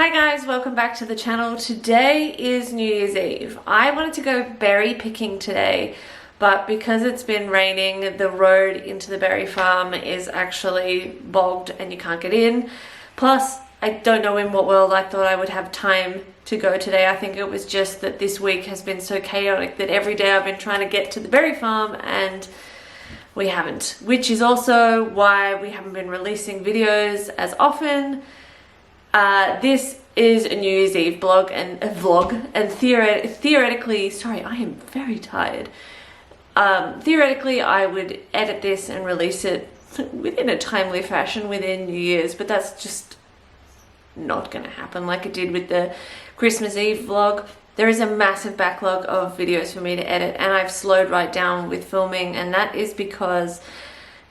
Hi guys, welcome back to the channel. Today is New Year's Eve. I wanted to go berry picking today, but because it's been raining, the road into the berry farm is actually bogged and you can't get in. Plus, I don't know in what world I thought I would have time to go today. I think it was just that this week has been so chaotic that every day I've been trying to get to the berry farm and we haven't, which is also why we haven't been releasing videos as often. This is a New Year's Eve vlog, and theoretically, sorry, I am very tired. Theoretically, I would edit this and release it within a timely fashion within New Year's, but that's just not going to happen like it did with the Christmas Eve vlog. There is a massive backlog of videos for me to edit, and I've slowed right down with filming, and that is because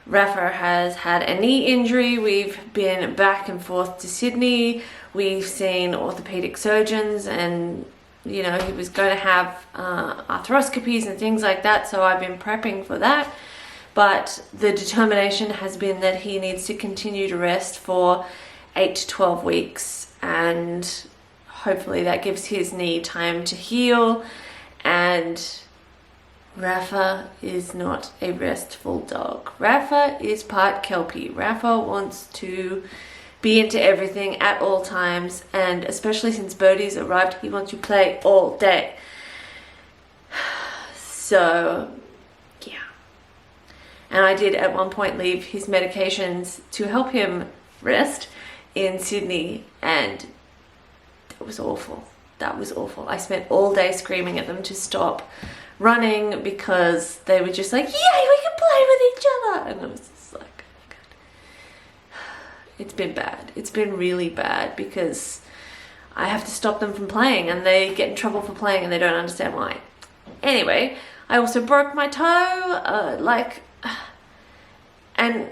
Rafa has had a knee injury. We've been back and forth to Sydney. We've seen orthopedic surgeons, and you know, he was going to have arthroscopies and things like that, so I've been prepping for that. But the determination has been that he needs to continue to rest for 8 to 12 weeks, and hopefully that gives his knee time to heal. And Rafa is not a restful dog. Rafa is part Kelpie. Rafa wants to be into everything at all times, and especially since Birdie's arrived, he wants to play all day. So, yeah. And I did at one point leave his medications to help him rest in Sydney, and that was awful. That was awful. I spent all day screaming at them to stop running because they were just like, yay, we can play with each other. And I was just like, oh God. It's been bad. It's been really bad because I have to stop them from playing, and they get in trouble for playing and they don't understand why. Anyway, I also broke my toe, and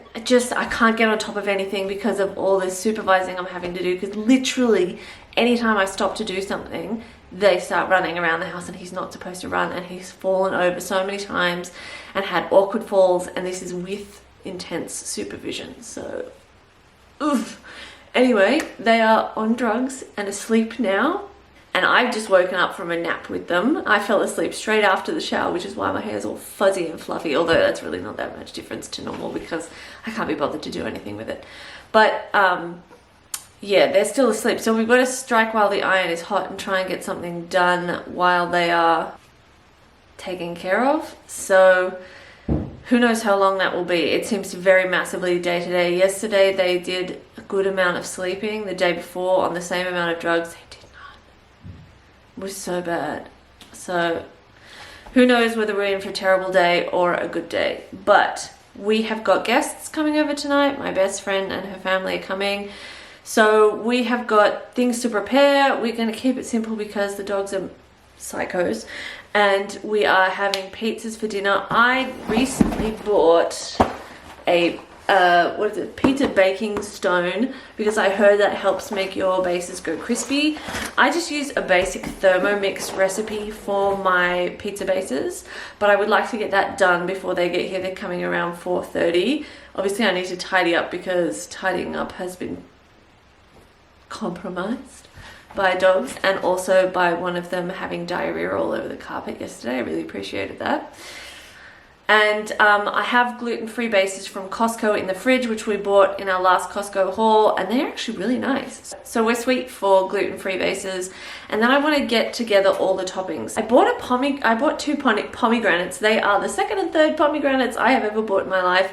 I can't get on top of anything because of all this supervising I'm having to do, because literally anytime I stop to do something, they start running around the house, and he's not supposed to run, and he's fallen over so many times and had awkward falls, and this is with intense supervision. So, oof. Anyway, they are on drugs and asleep now, and I've just woken up from a nap with them. I fell asleep straight after the shower, which is why my hair's all fuzzy and fluffy, although that's really not that much difference to normal because I can't be bothered to do anything with it. But yeah, they're still asleep, so we've got to strike while the iron is hot and try and get something done while they are taken care of. So who knows how long that will be. It seems to vary massively day to day. Yesterday they did a good amount of sleeping. The day before, on the same amount of drugs, they did not. It was so bad. So who knows whether we're in for a terrible day or a good day. But we have got guests coming over tonight. My best friend and her family are coming. So we have got things to prepare. We're going to keep it simple because the dogs are psychos, and we are having pizzas for dinner. I recently bought a pizza baking stone because I heard that helps make your bases go crispy. I just use a basic Thermomix recipe for my pizza bases, but I would like to get that done before they get here. They're coming around 4:30. Obviously I need to tidy up because tidying up has been compromised by dogs, and also by one of them having diarrhea all over the carpet yesterday. I really appreciated that. And I have gluten-free bases from Costco in the fridge, which we bought in our last Costco haul, and they're actually really nice. So we're sweet for gluten-free bases. And then I want to get together all the toppings. I bought two pomegranates. They are the second and third pomegranates I have ever bought in my life,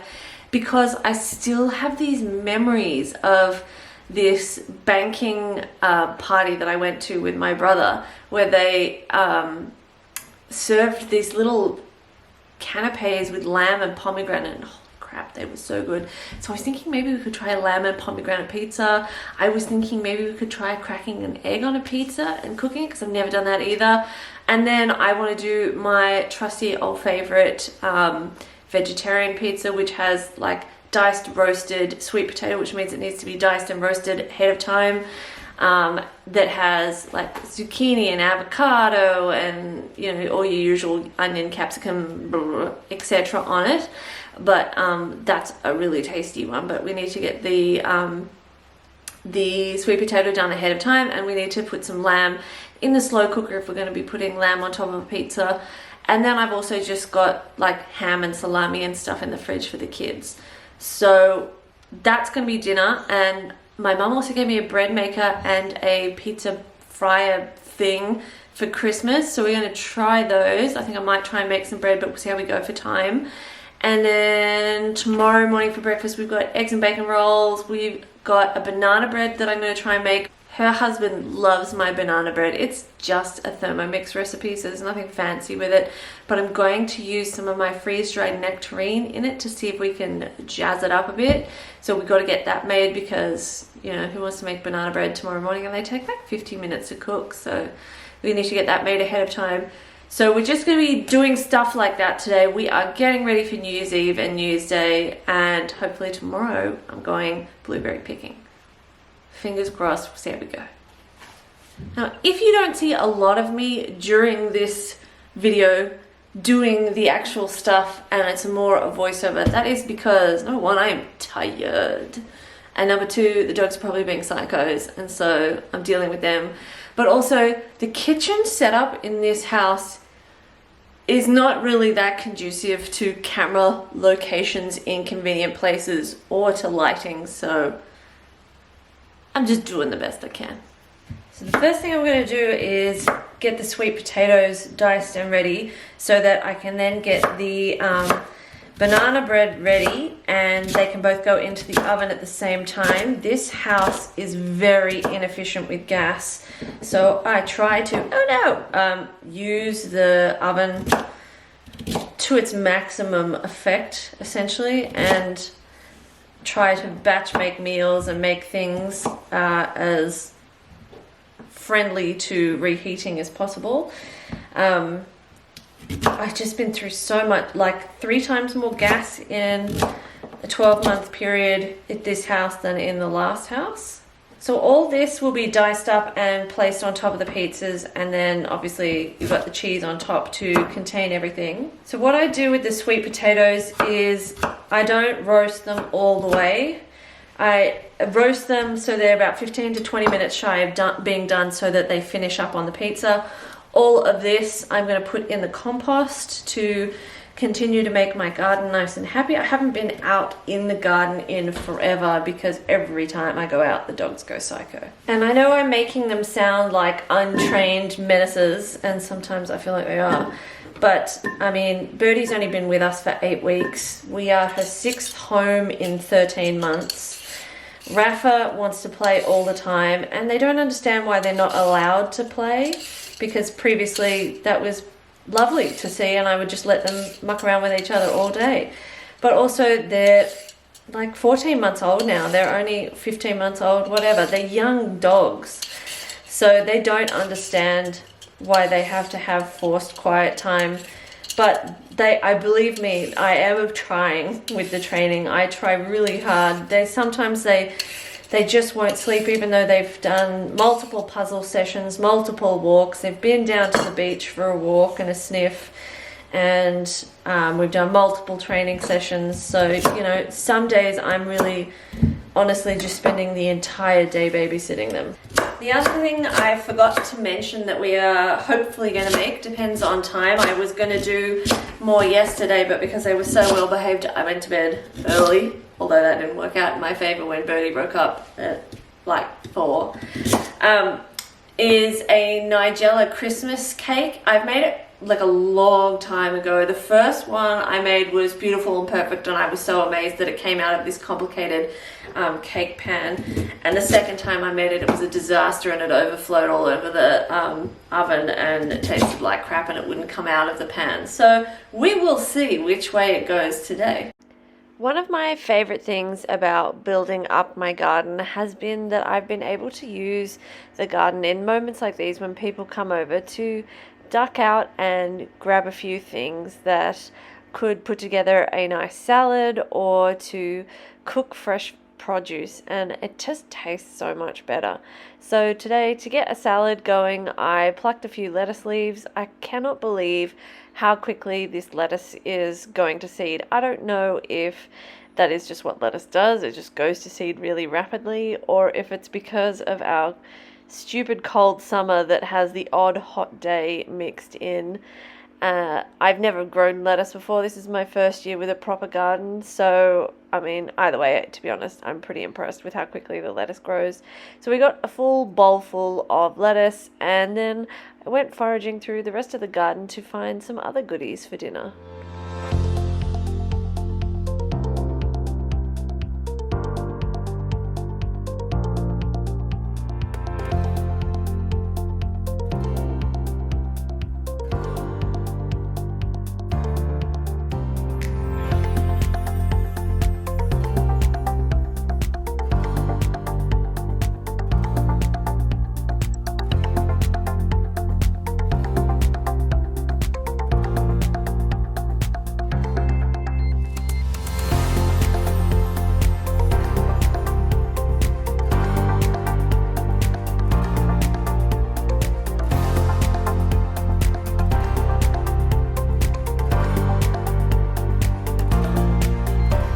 because I still have these memories of this banking party that I went to with my brother, where they served these little canapes with lamb and pomegranate, and holy crap, they were so good. So I was thinking maybe we could try a lamb and pomegranate pizza. I was thinking maybe we could try cracking an egg on a pizza and cooking it, because I've never done that either. And then I want to do my trusty old favorite vegetarian pizza, which has like diced roasted sweet potato, which means it needs to be diced and roasted ahead of time, that has like zucchini and avocado and, you know, all your usual onion, capsicum, etc. on it. But that's a really tasty one. But we need to get the the sweet potato done ahead of time, and we need to put some lamb in the slow cooker if we're going to be putting lamb on top of a pizza. And then I've also just got like ham and salami and stuff in the fridge for the kids. So that's going to be dinner. And my mum also gave me a bread maker and a pizza fryer thing for Christmas. So we're going to try those. I think I might try and make some bread, but we'll see how we go for time. And then tomorrow morning for breakfast, we've got eggs and bacon rolls. We've got a banana bread that I'm going to try and make. Her husband loves my banana bread. It's just a Thermomix recipe, so there's nothing fancy with it. But I'm going to use some of my freeze-dried nectarine in it to see if we can jazz it up a bit. So we've got to get that made because, you know, who wants to make banana bread tomorrow morning? And they take like 50 minutes to cook. So we need to get that made ahead of time. So we're just going to be doing stuff like that today. We are getting ready for New Year's Eve and New Year's Day. And hopefully tomorrow I'm going blueberry picking. Fingers crossed, we'll see how we go. Now, if you don't see a lot of me during this video doing the actual stuff and it's more a voiceover, that is because, number one, I am tired. And number two, the dogs are probably being psychos, and so I'm dealing with them. But also, the kitchen setup in this house is not really that conducive to camera locations in convenient places or to lighting, so I'm just doing the best I can. So the first thing I'm going to do is get the sweet potatoes diced and ready so that I can then get the banana bread ready and they can both go into the oven at the same time. This house is very inefficient with gas, so I try to, use the oven to its maximum effect, essentially, and try to batch make meals and make things as friendly to reheating as possible. I've just been through so much, like 3 times more gas in a 12-month period at this house than in the last house. So all this will be diced up and placed on top of the pizzas, and then obviously you've got the cheese on top to contain everything. So what I do with the sweet potatoes is I don't roast them all the way. I roast them so they're about 15 to 20 minutes shy of being done so that they finish up on the pizza. All of this I'm going to put in the compost to continue to make my garden nice and happy. I haven't been out in the garden in forever because every time I go out the dogs go psycho. And I know I'm making them sound like untrained menaces, and sometimes I feel like they are. But I mean, Birdie's only been with us for 8 weeks. We are her 6th home in 13 months. Rafa wants to play all the time, and they don't understand why they're not allowed to play, because previously that was lovely to see and I would just let them muck around with each other all day. But also they're like 14 months old now. They're only 15 months old, whatever. They're young dogs. So they don't understand why they have to have forced quiet time. But I believe me, I am trying with the training. I try really hard. Sometimes they just won't sleep even though they've done multiple puzzle sessions, multiple walks. They've been down to the beach for a walk and a sniff, and we've done multiple training sessions. So, you know, some days I'm really honestly just spending the entire day babysitting them. The other thing I forgot to mention that we are hopefully going to make, depends on time. I was going to do more yesterday, but because they were so well behaved, I went to bed early. Although that didn't work out in my favor when Birdie broke up at like 4, is a Nigella Christmas cake. I've made it like a long time ago. The first one I made was beautiful and perfect, and I was so amazed that it came out of this complicated cake pan. And the second time I made it, it was a disaster, and it overflowed all over the oven, and it tasted like crap, and it wouldn't come out of the pan. So we will see which way it goes today. One of my favorite things about building up my garden has been that I've been able to use the garden in moments like these when people come over to duck out and grab a few things that could put together a nice salad or to cook fresh produce, and it just tastes so much better. So today, to get a salad going, I plucked a few lettuce leaves. I cannot believe how quickly this lettuce is going to seed. I don't know if that is just what lettuce does. It just goes to seed really rapidly, or if it's because of our stupid cold summer that has the odd hot day mixed in. I've never grown lettuce before. This is my first year with a proper garden, so I mean, either way, to be honest, I'm pretty impressed with how quickly the lettuce grows. So we got a full bowl full of lettuce, and then I went foraging through the rest of the garden to find some other goodies for dinner.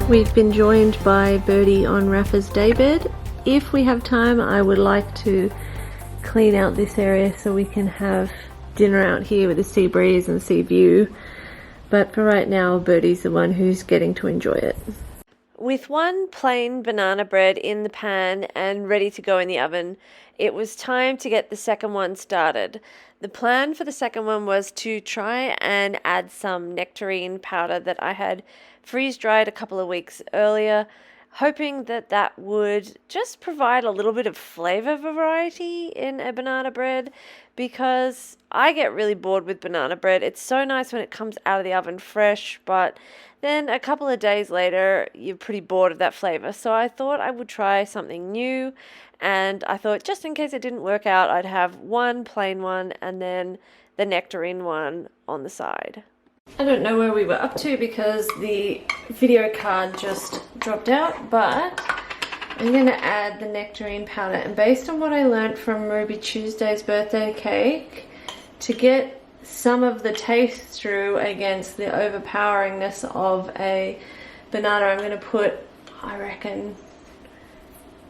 We've been joined by Birdie on Rafa's daybed. If we have time, I would like to clean out this area so we can have dinner out here with the sea breeze and sea view. But for right now, Birdie's the one who's getting to enjoy it. With one plain banana bread in the pan and ready to go in the oven, it was time to get the second one started. The plan for the second one was to try and add some nectarine powder that I had freeze-dried a couple of weeks earlier, hoping that that would just provide a little bit of flavor variety in a banana bread, because I get really bored with banana bread. It's so nice when it comes out of the oven fresh, but then a couple of days later, you're pretty bored of that flavor. So I thought I would try something new, and I thought just in case it didn't work out, I'd have one plain one and then the nectarine one on the side. I don't know where we were up to because the video card just dropped out, but I'm going to add the nectarine powder. And based on what I learned from Ruby Tuesday's birthday cake, to get some of the taste through against the overpoweringness of a banana, I'm going to put, I reckon,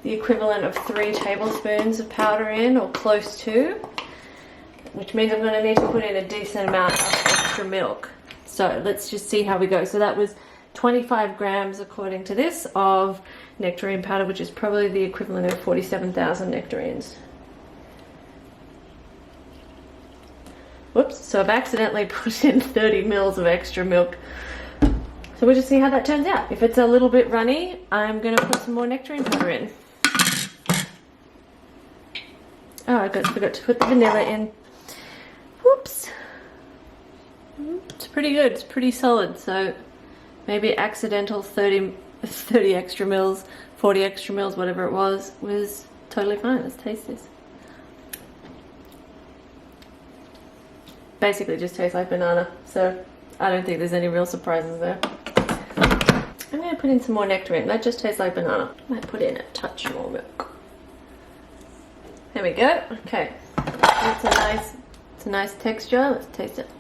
the equivalent of 3 tablespoons of powder in, or close to, which means I'm going to need to put in a decent amount of extra milk. So let's just see how we go. So that was 25 grams, according to this, of nectarine powder, which is probably the equivalent of 47,000 nectarines. Whoops, so I've accidentally put in 30 mils of extra milk. So we'll just see how that turns out. If it's a little bit runny, I'm going to put some more nectarine powder in. Oh, I forgot to put the vanilla in. Whoops. It's pretty good. It's pretty solid. So maybe accidental 30 extra mils, 40 extra mils, whatever it was totally fine. Let's taste this. Basically just tastes like banana. So I don't think there's any real surprises there. I'm going to put in some more nectarine. That just tastes like banana. I might put in a touch more milk. There we go. Okay. It's a nice texture. Let's taste it.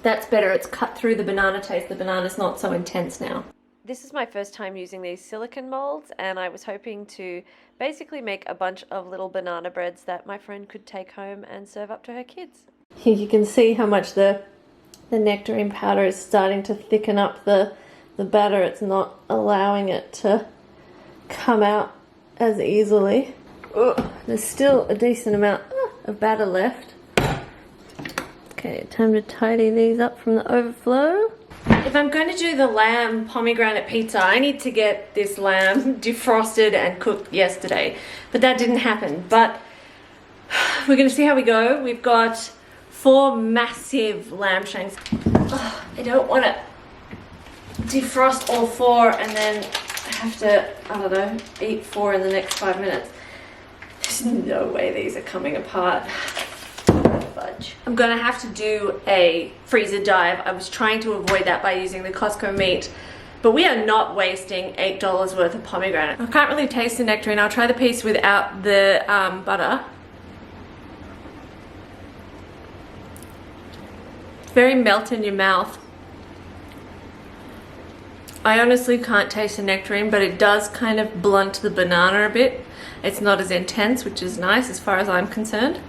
That's better. It's cut through the banana taste. The banana's not so intense now. This is my first time using these silicone molds, and I was hoping to basically make a bunch of little banana breads that my friend could take home and serve up to her kids. You can see how much the nectarine powder is starting to thicken up the batter. It's not allowing it to come out as easily. Ugh, there's still a decent amount of batter left. Okay, time to tidy these up from the overflow. If I'm going to do the lamb pomegranate pizza, I need to get this lamb defrosted and cooked yesterday. But that didn't happen. But we're going to see how we go. We've got 4 massive lamb shanks. Oh, I don't want to defrost all 4 and then have to, I don't know, eat 4 in the next 5 minutes. There's no way these are coming apart. Fudge. I'm gonna have to do a freezer dive. I was trying to avoid that by using the Costco meat, but we are not wasting $8 worth of pomegranate. I can't really taste the nectarine. I'll try the piece without the butter. It's very melt in your mouth. I honestly can't taste the nectarine, but it does kind of blunt the banana a bit. It's not as intense, which is nice as far as I'm concerned.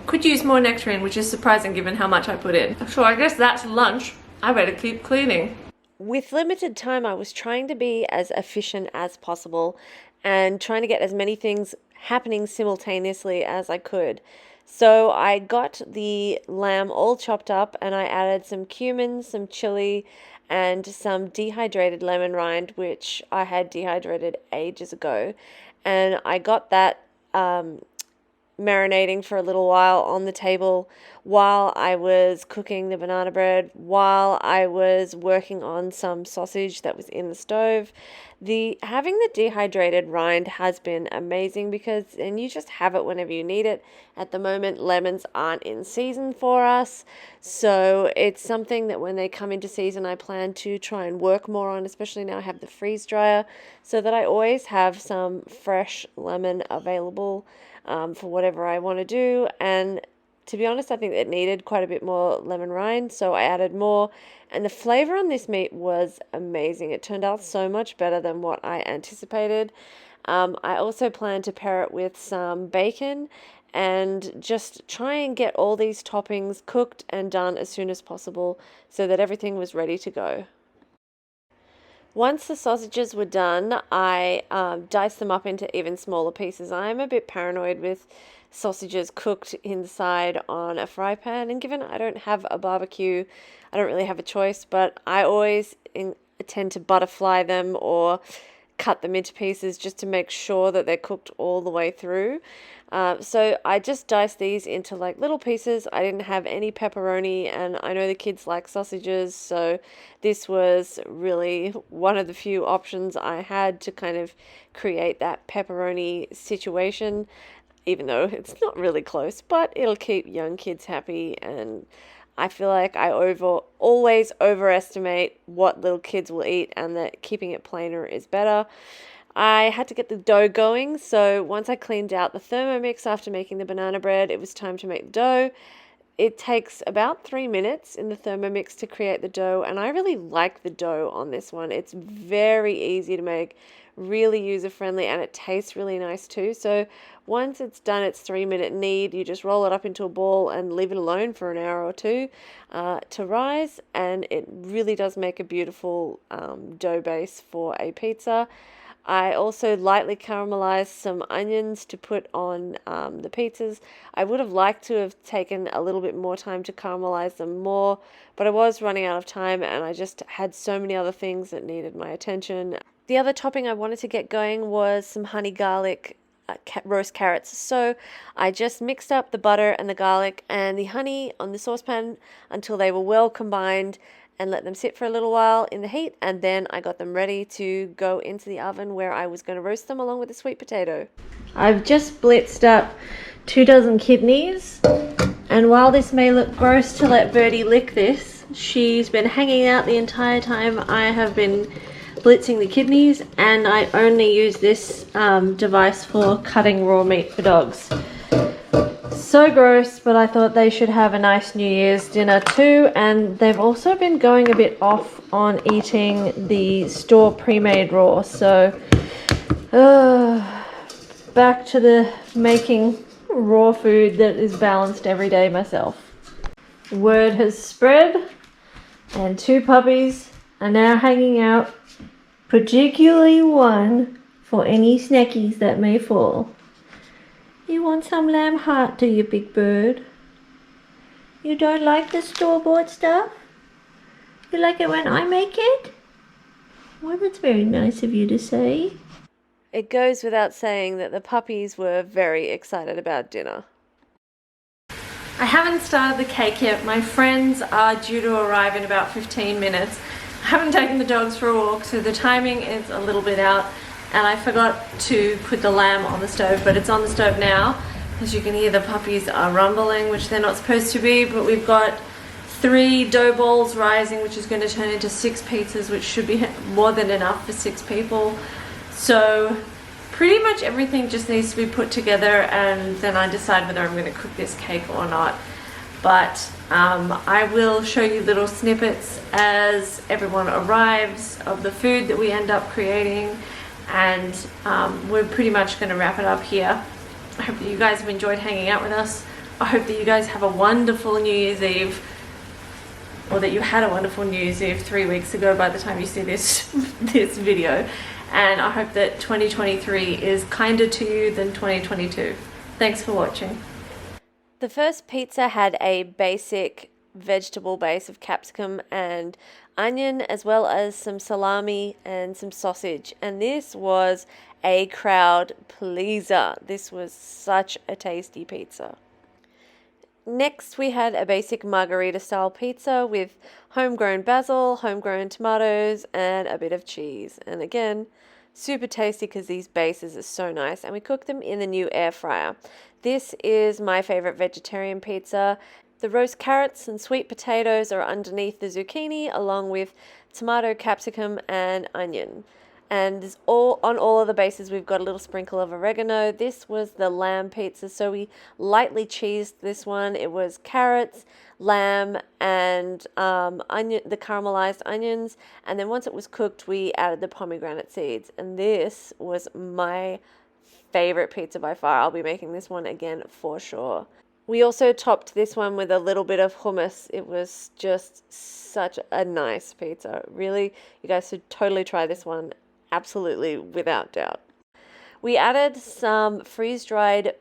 Could use more nectarine, which is surprising given how much I put in. So I guess that's lunch. I better keep cleaning. With limited time, I was trying to be as efficient as possible and trying to get as many things happening simultaneously as I could. So I got the lamb all chopped up and I added some cumin, some chili, and some dehydrated lemon rind, which I had dehydrated ages ago. And I got that marinating for a little while on the table while I was cooking the banana bread, while I was working on some sausage that was in the stove. Having the dehydrated rind has been amazing because then you just have it whenever you need it. At the moment, lemons aren't in season for us, so it's something that when they come into season, I plan to try and work more on, especially now I have the freeze dryer, so that I always have some fresh lemon available for whatever I want to do. And to be honest, I think it needed quite a bit more lemon rind, so I added more. And the flavor on this meat was amazing. It turned out so much better than what I anticipated. I also plan to pair it with some bacon and just try and get all these toppings cooked and done as soon as possible so that everything was ready to go. Once the sausages were done, I diced them up into even smaller pieces. I am a bit paranoid with sausages cooked inside on a fry pan, and given I don't have a barbecue, I don't really have a choice, but I always tend to butterfly them or cut them into pieces just to make sure that they're cooked all the way through. So I just diced these into like little pieces. I didn't have any pepperoni, and I know the kids like sausages, so this was really one of the few options I had to kind of create that pepperoni situation, even though it's not really close, but it'll keep young kids happy. And I feel like I always overestimate what little kids will eat, and that keeping it plainer is better. I had to get the dough going, so once I cleaned out the Thermomix after making the banana bread, it was time to make the dough. It takes about 3 minutes in the Thermomix to create the dough, and I really like the dough on this one. It's very easy to make, really user-friendly, and it tastes really nice too. So once it's done its 3-minute knead, you just roll it up into a ball and leave it alone for an hour or two to rise, and it really does make a beautiful dough base for a pizza. I also lightly caramelized some onions to put on the pizzas. I would have liked to have taken a little bit more time to caramelize them more, but I was running out of time and I just had so many other things that needed my attention. The other topping I wanted to get going was some honey garlic roast carrots. So I just mixed up the butter and the garlic and the honey on the saucepan until they were well combined, and let them sit for a little while in the heat, and then I got them ready to go into the oven where I was going to roast them along with the sweet potato. I've just blitzed up 24 kidneys, and while this may look gross to let Birdie lick this, she's been hanging out the entire time I have been blitzing the kidneys, and I only use this device for cutting raw meat for dogs. So gross, but I thought they should have a nice New Year's dinner too. And they've also been going a bit off on eating the store pre-made raw, so back to the making raw food that is balanced every day myself. Word has spread, and 2 puppies are now hanging out, particularly one for any snackies that may fall. You want some lamb heart, do you, big bird? You don't like the store-bought stuff? You like it when I make it? Well, that's very nice of you to say. It goes without saying that the puppies were very excited about dinner. I haven't started the cake yet. My friends are due to arrive in about 15 minutes. I haven't taken the dogs for a walk, so the timing is a little bit out. And I forgot to put the lamb on the stove, but it's on the stove now. As you can hear, the puppies are rumbling, which they're not supposed to be, but we've got 3 dough balls rising, which is going to turn into 6 pizzas, which should be more than enough for 6 people. So pretty much everything just needs to be put together, and then I decide whether I'm going to cook this cake or not. but I will show you little snippets as everyone arrives of the food that we end up creating, and we're pretty much going to wrap it up here. I hope that you guys have enjoyed hanging out with us. I hope that you guys have a wonderful New Year's Eve, or that you had a wonderful New Year's Eve 3 weeks ago by the time you see this this video. And I hope that 2023 is kinder to you than 2022. Thanks for watching. The first pizza had a basic vegetable base of capsicum and onion, as well as some salami and some sausage. And this was a crowd pleaser. This was such a tasty pizza. Next, we had a basic margarita style pizza with homegrown basil, homegrown tomatoes, and a bit of cheese. And again, super tasty because these bases are so nice. And we cooked them in the new air fryer. This is my favorite vegetarian pizza. The roast carrots and sweet potatoes are underneath the zucchini, along with tomato, capsicum, and onion. And on all of the bases, we've got a little sprinkle of oregano. This was the lamb pizza, so we lightly cheesed this one. It was carrots, lamb, and onion, the caramelized onions. And then once it was cooked, we added the pomegranate seeds. And this was my favorite pizza by far. I'll be making this one again for sure. We also topped this one with a little bit of hummus. It was just such a nice pizza. Really, you guys should totally try this one. Absolutely, without doubt. We added some freeze-dried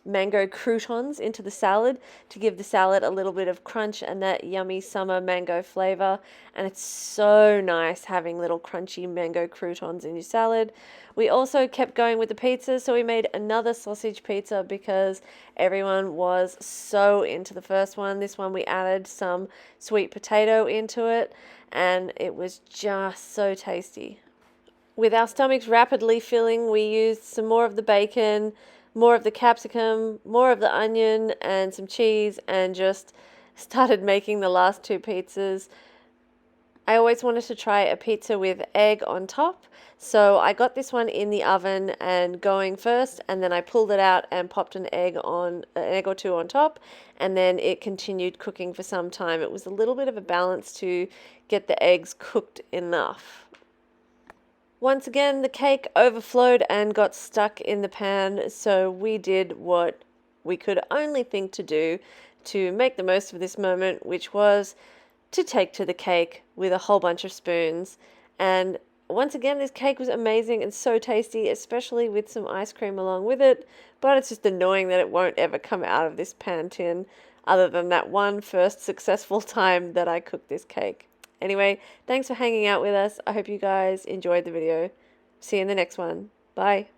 mango croutons into the salad to give the salad a little bit of crunch and that yummy summer mango flavor. And it's so nice having little crunchy mango croutons in your salad. We also kept going with the pizza, so we made another sausage pizza because everyone was so into the first one. This one we added some sweet potato into it, and it was just so tasty. With our stomachs rapidly filling, we used some more of the bacon, more of the capsicum, more of the onion, and some cheese, and just started making the last two pizzas. I always wanted to try a pizza with egg on top, so I got this one in the oven and going first, and then I pulled it out and popped an egg or two on top, and then it continued cooking for some time. It was a little bit of a balance to get the eggs cooked enough. Once again, the cake overflowed and got stuck in the pan, so we did what we could only think to do to make the most of this moment, which was to take to the cake with a whole bunch of spoons. And once again, this cake was amazing and so tasty, especially with some ice cream along with it, but it's just annoying that it won't ever come out of this pan tin, other than that one first successful time that I cooked this cake. Anyway, thanks for hanging out with us. I hope you guys enjoyed the video. See you in the next one. Bye.